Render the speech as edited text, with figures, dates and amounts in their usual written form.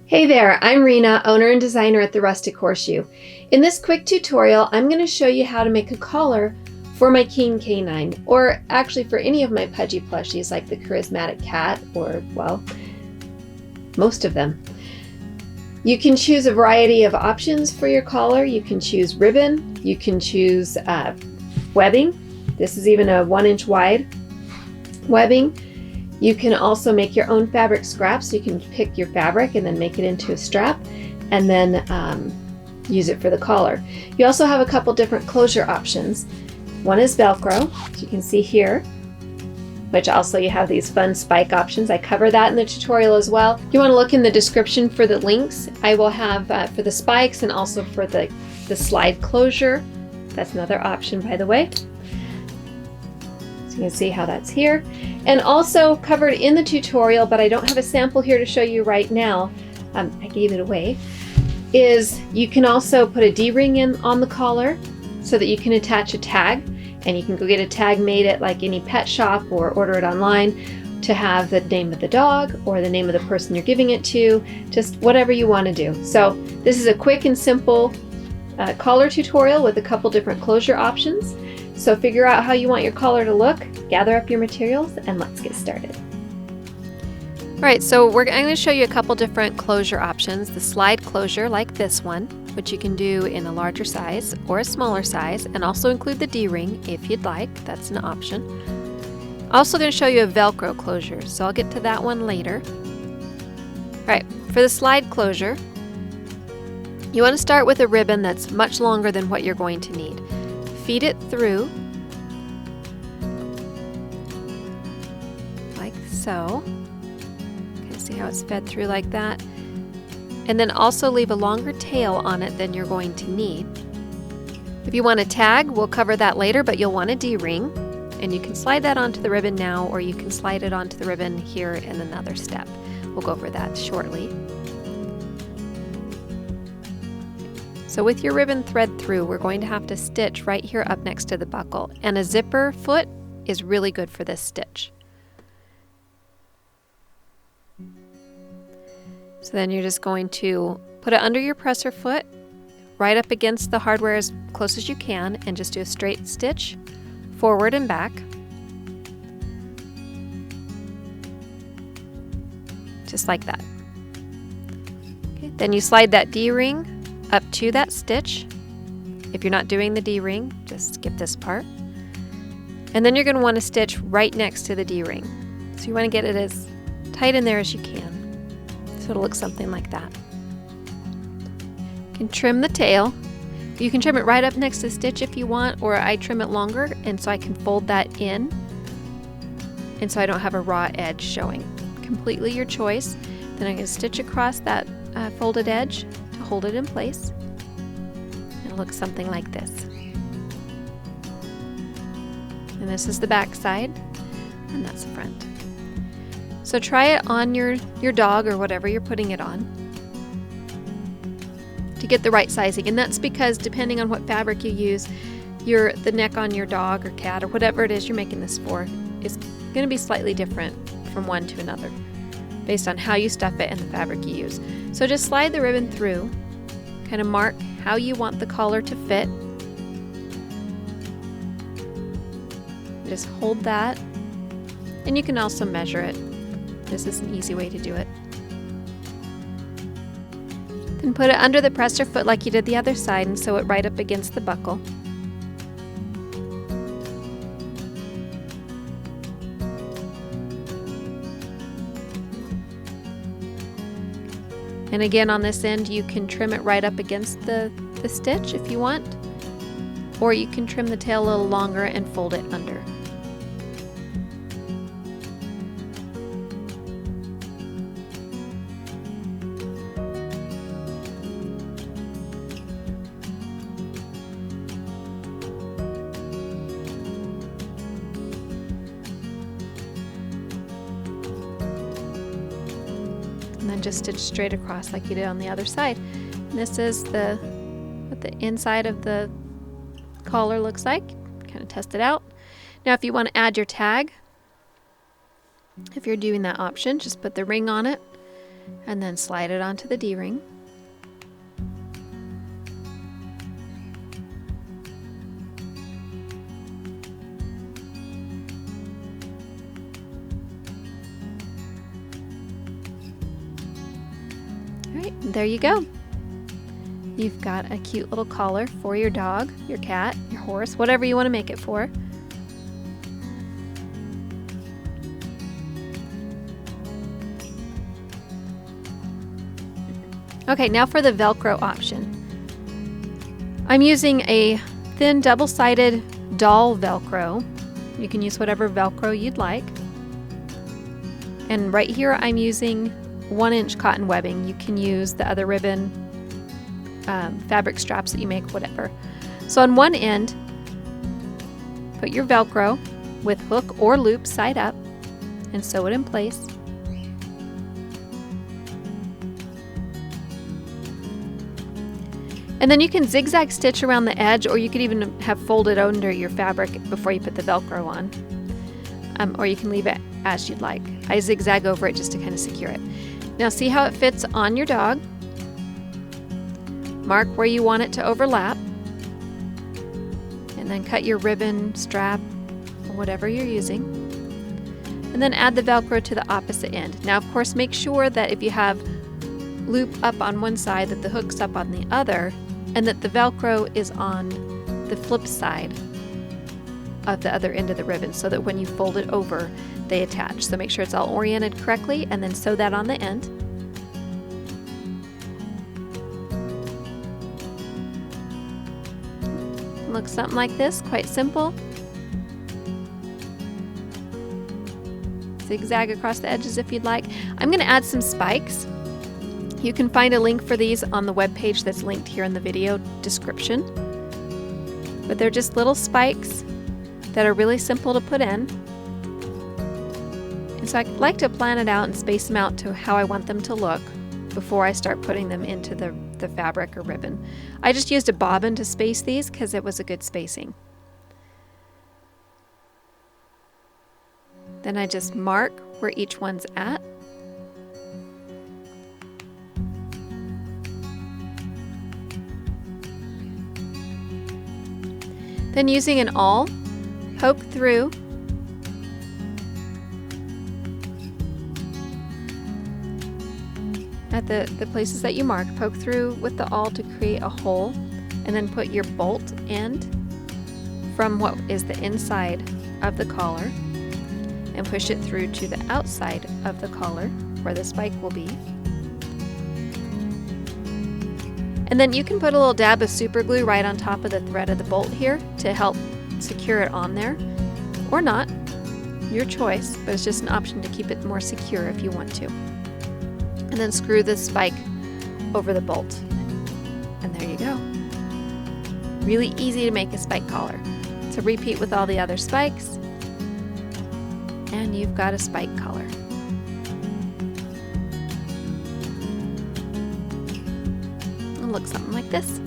Hey there, I'm Rena, owner and designer at the Rustic Horseshoe. In this quick tutorial, I'm going to show you how to make a collar for my King Canine, or actually for any of my Pudgy Plushies like the Charismatic Cat, or, well, most of them. You can choose a variety of options for your collar. You can choose ribbon, you can choose webbing. This is even a 1-inch wide webbing. You can also make your own fabric scraps. You can pick your fabric and then make it into a strap and then use it for the collar. You also have a couple different closure options. One is Velcro, as you can see here, which also you have these fun spike options. I cover that in the tutorial as well. You want to look in the description for the links. I will have for the spikes and also for the slide closure. That's another option, by the way. So you can see how that's here. And also covered in the tutorial, but I don't have a sample here to show you right now, I gave it away, is you can also put a D-ring in on the collar so that you can attach a tag, and you can go get a tag made at like any pet shop or order it online to have the name of the dog or the name of the person you're giving it to, just whatever you want to do. So this is a quick and simple collar tutorial with a couple different closure options. So figure out how you want your collar to look, gather up your materials, and let's get started. All right, so I'm going to show you a couple different closure options. The slide closure, like this one, which you can do in a larger size or a smaller size, and also include the D-ring if you'd like. That's an option. Also going to show you a Velcro closure, so I'll get to that one later. All right, for the slide closure, you want to start with a ribbon that's much longer than what you're going to need. Feed it through like so. Okay, see how it's fed through like that? And then also leave a longer tail on it than you're going to need. If you want a tag, we'll cover that later, but you'll want a D-ring, and you can slide that onto the ribbon now, or you can slide it onto the ribbon here in another step. We'll go over that shortly. So with your ribbon thread through, we're going to have to stitch right here up next to the buckle, and a zipper foot is really good for this stitch. So then you're just going to put it under your presser foot, right up against the hardware as close as you can, and just do a straight stitch forward and back. Just like that. Okay, then you slide that D-ring up to that stitch. If you're not doing the D-ring, just skip this part. And then you're going to want to stitch right next to the D-ring. So you want to get it as tight in there as you can. So it'll look something like that. You can trim the tail. You can trim it right up next to the stitch if you want, or I trim it longer and so I can fold that in and so I don't have a raw edge showing. Completely your choice. Then I'm going to stitch across that folded edge to hold it in place. It'll look something like this. And this is the back side, and that's the front. So try it on your dog or whatever you're putting it on to get the right sizing. And that's because depending on what fabric you use, the neck on your dog or cat or whatever it is you're making this for is going to be slightly different from one to another based on how you stuff it and the fabric you use. So just slide the ribbon through, kind of mark how you want the collar to fit. Just hold that, and you can also measure it. This is an easy way to do it. Then put it under the presser foot like you did the other side and sew it right up against the buckle. And again, on this end, you can trim it right up against the stitch if you want, or you can trim the tail a little longer and fold it under. And then just stitch straight across like you did on the other side. And this is what the inside of the collar looks like. Kind of test it out. Now if you want to add your tag, if you're doing that option, just put the ring on it and then slide it onto the D-ring. Alright, there you go. You've got a cute little collar for your dog, your cat, your horse, whatever you want to make it for. Okay, now for the Velcro option. I'm using a thin double-sided doll Velcro. You can use whatever Velcro you'd like. And right here I'm using 1-inch cotton webbing. You can use the other ribbon, fabric straps that you make, whatever. So on one end, put your Velcro with hook or loop side up and sew it in place. And then you can zigzag stitch around the edge, or you could even have folded under your fabric before you put the Velcro on. Or you can leave it as you'd like. I zigzag over it just to kind of secure it. Now see how it fits on your dog. Mark where you want it to overlap. And then cut your ribbon, strap, or whatever you're using. And then add the Velcro to the opposite end. Now of course make sure that if you have loop up on one side, that the hook's up on the other, and that the Velcro is on the flip side of the other end of the ribbon, so that when you fold it over, they attach. So make sure it's all oriented correctly, and then sew that on the end. Looks something like this, quite simple. Zigzag across the edges if you'd like. I'm going to add some spikes. You can find a link for these on the web page that's linked here in the video description. But they're just little spikes that are really simple to put in. And so I like to plan it out and space them out to how I want them to look before I start putting them into the fabric or ribbon. I just used a bobbin to space these because it was a good spacing. Then I just mark where each one's at. Then using an awl, poke through at the places that you marked. Poke through with the awl to create a hole, and then put your bolt end from what is the inside of the collar and push it through to the outside of the collar where the spike will be. And then you can put a little dab of super glue right on top of the thread of the bolt here to help secure it on there, or not, your choice, but it's just an option to keep it more secure if you want to. And then screw the spike over the bolt. And there you go. Really easy to make a spike collar. So repeat with all the other spikes, and you've got a spike collar. It'll look something like this.